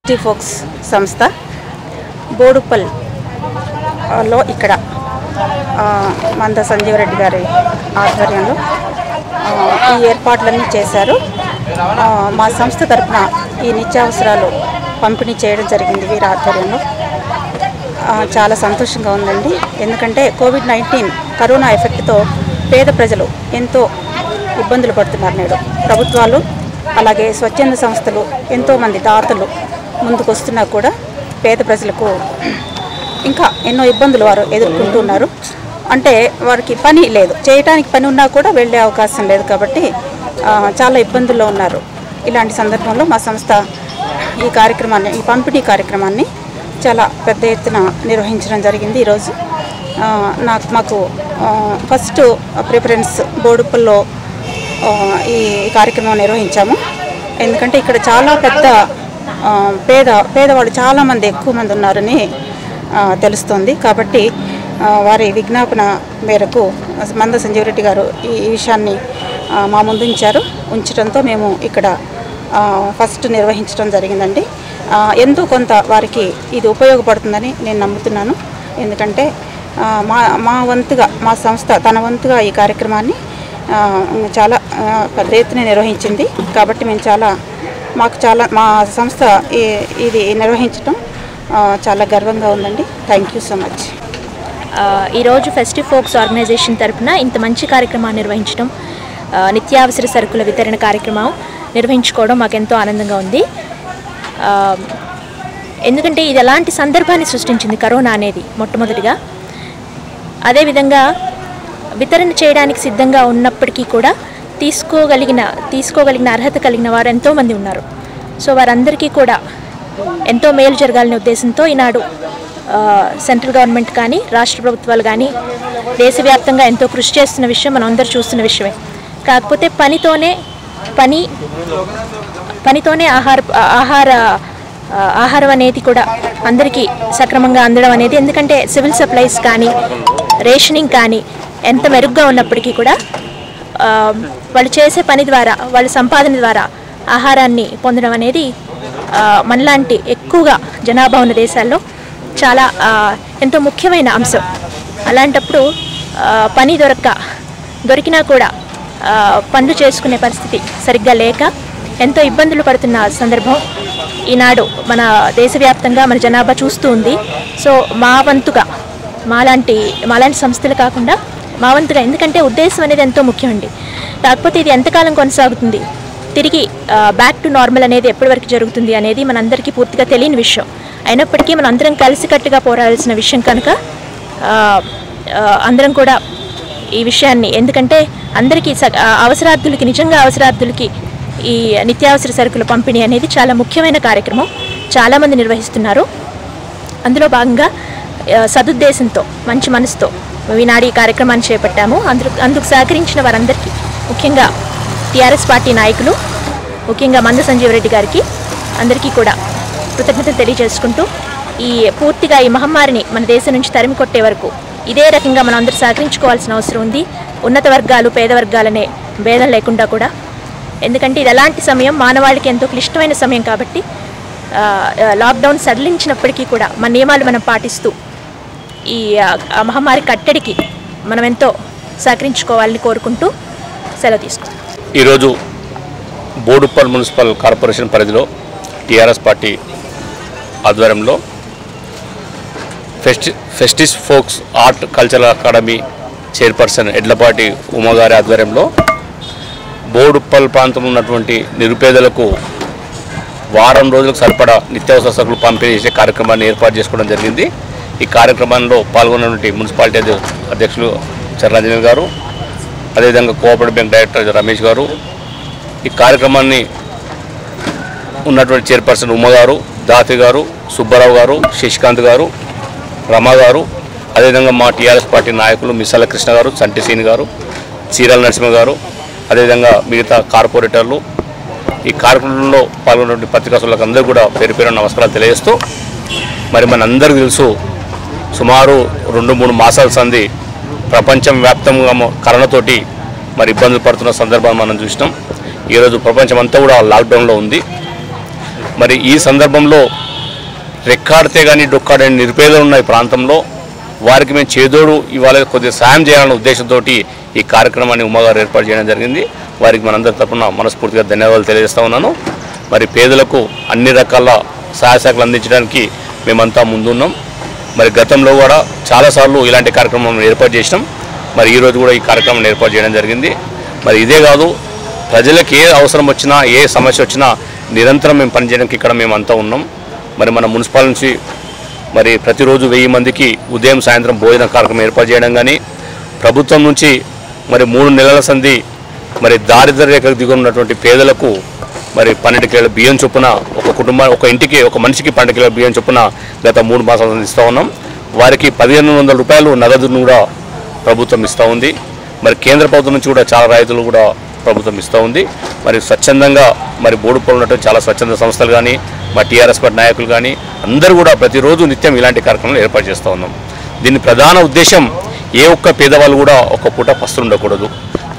ఫెస్టి ఫోక్స్ సంస్థ బోడుప్పల్లో ఇక్కడ మంద సంజీవరెడ్డి గారి ఆధ్వర్యంలో ఈ ఏర్పాట్లన్నీ చేశారు. మా సంస్థ తరఫున ఈ నిత్యావసరాలు పంపిణీ చేయడం జరిగింది వీరి ఆధ్వర్యంలో. చాలా సంతోషంగా ఉందండి. ఎందుకంటే కోవిడ్-19 కరోనా ఎఫెక్ట్తో పేద ప్రజలు ఎంతో ఇబ్బందులు పడుతున్నారు. నేడు ప్రభుత్వాలు అలాగే స్వచ్ఛంద సంస్థలు ఎంతోమంది దాతలు ముందుకు వస్తున్నా కూడా పేద ప్రజలకు ఇంకా ఎన్నో ఇబ్బందులు వారు ఎదుర్కొంటున్నారు. అంటే వారికి పని లేదు, చేయడానికి పని ఉన్నా కూడా వెళ్ళే అవకాశం లేదు కాబట్టి చాలా ఇబ్బందుల్లో ఉన్నారు. ఇలాంటి సందర్భంలో మా సంస్థ ఈ కార్యక్రమాన్ని, ఈ పంపిణీ కార్యక్రమాన్ని చాలా పెద్ద ఎత్తున నిర్వహించడం జరిగింది. ఈరోజు మాకు ఫస్ట్ ప్రిఫరెన్స్ బోడుప్పల్లో ఈ కార్యక్రమం నిర్వహించాము. ఎందుకంటే ఇక్కడ చాలా పెద్ద పేదవాళ్ళు చాలామంది ఎక్కువ మంది ఉన్నారని తెలుస్తోంది. కాబట్టి వారి విజ్ఞాపన మేరకు మంద సంజీవరెడ్డి గారు ఈ విషయాన్ని మా ముందు ఉంచడంతో మేము ఇక్కడ ఫస్ట్ నిర్వహించడం జరిగిందండి. ఎంతో కొంత వారికి ఇది ఉపయోగపడుతుందని నేను నమ్ముతున్నాను. ఎందుకంటే మా వంతుగా మా సంస్థ తన వంతుగా ఈ కార్యక్రమాన్ని చాలా పెద్ద ఎత్తున నిర్వహించింది. కాబట్టి మా సంస్థ ఇది నిర్వహించడం చాలా గర్వంగా ఉందండి. Thank you so much. ఈరోజు ఫెస్టి ఫోక్స్ ఆర్గనైజేషన్ తరఫున ఇంత మంచి కార్యక్రమాన్ని నిర్వహించడం, నిత్యావసర సరుకుల వితరణ కార్యక్రమం నిర్వహించుకోవడం మాకెంతో ఆనందంగా ఉంది. ఎందుకంటే ఇది ఎలాంటి సందర్భాన్ని సృష్టించింది కరోనా అనేది మొట్టమొదటిగా. అదేవిధంగా వితరణ చేయడానికి సిద్ధంగా ఉన్నప్పటికీ కూడా తీసుకోగలిగిన అర్హత కలిగిన వారు ఎంతోమంది ఉన్నారు. సో వారందరికీ కూడా ఎంతో మేలు జరగాలనే ఉద్దేశంతో ఈనాడు సెంట్రల్ గవర్నమెంట్ కానీ రాష్ట్ర ప్రభుత్వాలు కానీ దేశవ్యాప్తంగా ఎంతో కృషి చేస్తున్న విషయం మనం అందరూ చూస్తున్న విషయమే. కాకపోతే పనితోనే ఆహారం అనేది కూడా అందరికీ సక్రమంగా అందడం అనేది, ఎందుకంటే సివిల్ సప్లైస్ కానీ రేషనింగ్ కానీ ఎంత మెరుగ్గా ఉన్నప్పటికీ కూడా వాళ్ళు చేసే పని ద్వారా, వాళ్ళ సంపాదన ద్వారా ఆహారాన్ని పొందడం అనేది మనలాంటి ఎక్కువగా జనాభా ఉన్న దేశాల్లో చాలా ఎంతో ముఖ్యమైన అంశం. అలాంటప్పుడు పని దొరికినా కూడా పనులు చేసుకునే పరిస్థితి సరిగ్గా లేక ఎంతో ఇబ్బందులు పడుతున్న సందర్భం ఈనాడు మన దేశవ్యాప్తంగా మన జనాభా చూస్తూ ఉంది. సో మా వంతుగా మాలాంటి సంస్థలు కాకుండా మా వంతుగా, ఎందుకంటే ఉద్దేశం అనేది ఎంతో ముఖ్యమండి. కాకపోతే ఇది ఎంతకాలం కొనసాగుతుంది, తిరిగి బ్యాక్ టు నార్మల్ అనేది ఎప్పటి వరకు జరుగుతుంది అనేది మనందరికీ పూర్తిగా తెలియని విషయం. అయినప్పటికీ మనం అందరం కలిసికట్టుగా పోరాడాల్సిన విషయం కనుక అందరం కూడా ఈ విషయాన్ని, ఎందుకంటే అందరికీ నిజంగా అవసరార్థులకి ఈ నిత్యావసర సరుకుల పంపిణీ అనేది చాలా ముఖ్యమైన కార్యక్రమం. చాలామంది నిర్వహిస్తున్నారు. అందులో భాగంగా సదుద్దేశంతో, మంచి మనసుతో ఈనాడు ఈ కార్యక్రమాన్ని చేపట్టాము. అందుకు సహకరించిన వారందరికీ, ముఖ్యంగా టీఆర్ఎస్ పార్టీ నాయకులు, ముఖ్యంగా మంద సంజీవరెడ్డి గారికి అందరికీ కూడా కృతజ్ఞతలు తెలియజేసుకుంటూ, పూర్తిగా ఈ మహమ్మారిని మన దేశం నుంచి తరిమి కొట్టే వరకు ఇదే రకంగా మనం అందరూ సహకరించుకోవాల్సిన అవసరం ఉంది. ఉన్నత వర్గాలు పేద వర్గాలనే భేదం లేకుండా కూడా. ఎందుకంటే ఇది ఎలాంటి సమయం, మానవాళికి ఎంతో క్లిష్టమైన సమయం కాబట్టి లాక్డౌన్ సడలించినప్పటికీ కూడా మన నియమాలు మనం పాటిస్తూ ఈ మహమ్మారి కట్టడికి మనం ఎంతో సహకరించుకోవాలని కోరుకుంటూ సెలవు తీసుకుంటాం. ఈరోజు బోడుప్పల్ మున్సిపల్ కార్పొరేషన్ పరిధిలో టీఆర్ఎస్ పార్టీ ఆధ్వర్యంలో ఫెస్టిస్ folks art cultural academy chairperson Edlapati ఉమాగారి ఆధ్వర్యంలో బోడుప్పల్ ప్రాంతంలో ఉన్నటువంటి నిరుపేదలకు వారం రోజులకు సరిపడా నిత్యావసర సరుకులు పంపిణీ చేసే కార్యక్రమాన్ని ఏర్పాటు చేసుకోవడం జరిగింది. ఈ కార్యక్రమంలో పాల్గొన్నటువంటి మున్సిపాలిటీ అధ్యక్షులు చరణంజన్ గారు, అదేవిధంగా కోఆపరేటివ్ బ్యాంక్ డైరెక్టర్ రమేష్ గారు, ఈ కార్యక్రమాన్ని ఉన్నటువంటి చైర్పర్సన్ ఉమ్మ గారు, దాతి గారు, సుబ్బారావు గారు, శశికాంత్ గారు, రమ గారు, అదేవిధంగా మా టీఆర్ఎస్ పార్టీ నాయకులు మిస్సాల కృష్ణ గారు, సంటిసీని గారు, చీరాల నరసింహ గారు, అదేవిధంగా మిగతా కార్పొరేటర్లు, ఈ కార్యక్రమంలో పాల్గొన్నటువంటి పత్రికాసులకు అందరూ కూడా పేరు పేరు నమస్కారాలు తెలియజేస్తూ, మరి మనందరికీ తెలుసు సుమారు 2-3 మాసాల సంది ప్రపంచం వ్యాప్తంగా కరోనాతోటి మరి ఇబ్బందులు పడుతున్న సందర్భాన్ని మనం చూసినాం. ఈరోజు ప్రపంచం అంతా కూడా లాక్డౌన్లో ఉంది. మరి ఈ సందర్భంలో రెక్కాడితే కానీ డొక్కాడని నిరుపేదలు ఉన్న ఈ ప్రాంతంలో వారికి మేము చేదోడు ఇవాళ కొద్దిగా సాయం చేయాలనే ఉద్దేశంతో ఈ కార్యక్రమాన్ని ఉమ్మగారు ఏర్పాటు చేయడం జరిగింది. వారికి మనందరి తరఫున మనస్ఫూర్తిగా ధన్యవాదాలు తెలియజేస్తూ ఉన్నాను. మరి పేదలకు అన్ని రకాల సహాయ సహకారాలు అందించడానికి మేమంతా ముందున్నాం. మరి గతంలో కూడా చాలాసార్లు ఇలాంటి కార్యక్రమం ఏర్పాటు చేసినాం. మరి ఈరోజు కూడా ఈ కార్యక్రమం ఏర్పాటు చేయడం జరిగింది. మరి ఇదే కాదు, ప్రజలకు ఏ అవసరం వచ్చినా ఏ సమస్య వచ్చినా నిరంతరం మేము పనిచేయడానికి ఇక్కడ మేమంతా ఉన్నాం. మరి మన మున్సిపల్ నుంచి మరి ప్రతిరోజు 1000 మందికి ఉదయం సాయంత్రం భోజన కార్యక్రమం ఏర్పాటు చేయడం కానీ, ప్రభుత్వం నుంచి మరి 3 నెలల సంధి మరి దారిద్ర్య రేఖకు దిగున్నటువంటి పేదలకు మరి 12 కిలోల బియ్యం చొప్పున ఒక ఇంటికి ఒక మనిషికి 12 కిలోల బియ్యం చొప్పున గత 3 మాసాలు అందిస్తూ ఉన్నాం. వారికి 1500 రూపాయలు నగదును కూడా ప్రభుత్వం ఇస్తూ ఉంది. మరి కేంద్ర ప్రభుత్వం నుంచి కూడా చాలా రాయితీలు కూడా ప్రభుత్వం ఇస్తూ ఉంది. మరి స్వచ్ఛందంగా మరి బోడుపల్లి ఉన్నటువంటి చాలా స్వచ్ఛంద సంస్థలు కానీ మా టీఆర్ఎస్ పార్టీ నాయకులు కానీ అందరూ కూడా ప్రతిరోజు నిత్యం ఇలాంటి కార్యక్రమాలు ఏర్పాటు చేస్తూ ఉన్నాం. దీని ప్రధాన ఉద్దేశం ఏ ఒక్క పేదవాళ్ళు కూడా ఒక పూట పస్తులు ఉండకూడదు.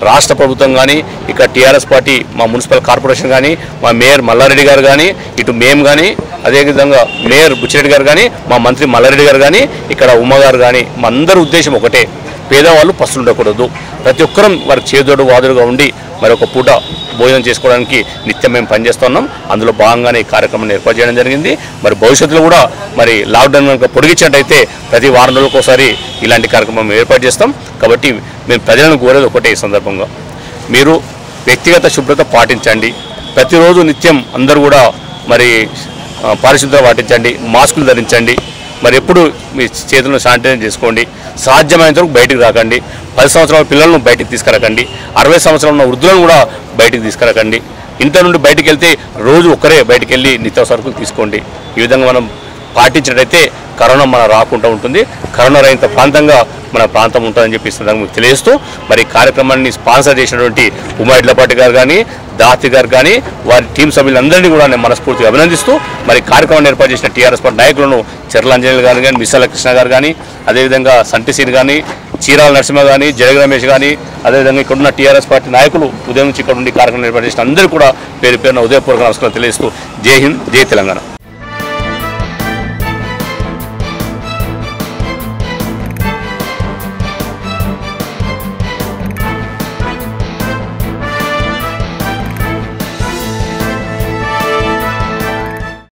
రాష్ట్ర ప్రభుత్వం కానీ ఇక్కడ టీఆర్ఎస్ పార్టీ మా మున్సిపల్ కార్పొరేషన్ కానీ మా మేయర్ మల్లారెడ్డి గారు కానీ ఇటు మేము కానీ అదేవిధంగా మేయర్ బుచ్చిరెడ్డి గారు కానీ మా మంత్రి మల్లారెడ్డి గారు కానీ ఇక్కడ ఉమ్మగారు కానీ మా అందరి ఉద్దేశం ఒకటే, పేదవాళ్ళు పస్తులు ఉండకూడదు. ప్రతి ఒక్కరం వారికి చేదోడు వాదుడుగా ఉండి మరి ఒక పూట భోజనం చేసుకోవడానికి నిత్యం మేము పనిచేస్తున్నాం. అందులో భాగంగానే ఈ కార్యక్రమాన్ని ఏర్పాటు చేయడం జరిగింది. మరి భవిష్యత్తులో కూడా మరి లాక్డౌన్ కనుక పొడిగించినట్టయితే ప్రతి వారం రోజులకు ఒకసారి ఇలాంటి కార్యక్రమం ఏర్పాటు చేస్తాం. కాబట్టి మేము ప్రజలను కోరేది ఒకటే, ఈ సందర్భంగా మీరు వ్యక్తిగత శుభ్రత పాటించండి. ప్రతిరోజు నిత్యం అందరూ కూడా మరి పారిశుద్ధ్యం పాటించండి, మాస్కులు ధరించండి. మరి ఎప్పుడు మీ చేతులను శానిటైజ్ చేసుకోండి. సాధ్యమైనంత వరకు బయటికి రాకండి. 10 సంవత్సరాల పిల్లలను బయటికి తీసుకురాకండి. 60 సంవత్సరాలు ఉన్న వృద్ధులను కూడా బయటికి తీసుకురాకండి. ఇంటి నుండి బయటికి వెళ్తే రోజు ఒక్కరే బయటికి వెళ్ళి నిత్యావసర సరుకులు తీసుకోండి. ఈ విధంగా మనం పాటించినట్టయితే కరోనా మన రాకుండా ఉంటుంది. కరోనా రహిత ప్రాంతంగా మన ప్రాంతం ఉంటుందని చెప్పి మీకు తెలియజేస్తూ మరి కార్యక్రమాన్ని స్పాన్సర్ చేసినటువంటి ఉమా ఎడ్లపాటి గారు కానీ దాతి గారు కానీ వారి టీం సభ్యులందరినీ కూడా నేను మనస్ఫూర్తిగా అభినందిస్తూ మరి కార్యక్రమాన్ని ఏర్పాటు చేసిన టీఆర్ఎస్ పార్టీ నాయకులను చెర్లంజలి గారు కానీ మిస్సాల కృష్ణ గారు కానీ అదేవిధంగా సంటిసీని కానీ చీరాల నరసింహ కానీ జడగ రమేష్ కానీ అదేవిధంగా ఇక్కడున్న టీఆర్ఎస్ పార్టీ నాయకులు ఉదయం నుంచి ఇక్కడ నుండి కార్యక్రమం ఏర్పాటు చేసిన అందరూ కూడా పేరు పేరున ఉదయపూర్వక నమస్కారం తెలియజేస్తూ జై హింద్, జై తెలంగాణ.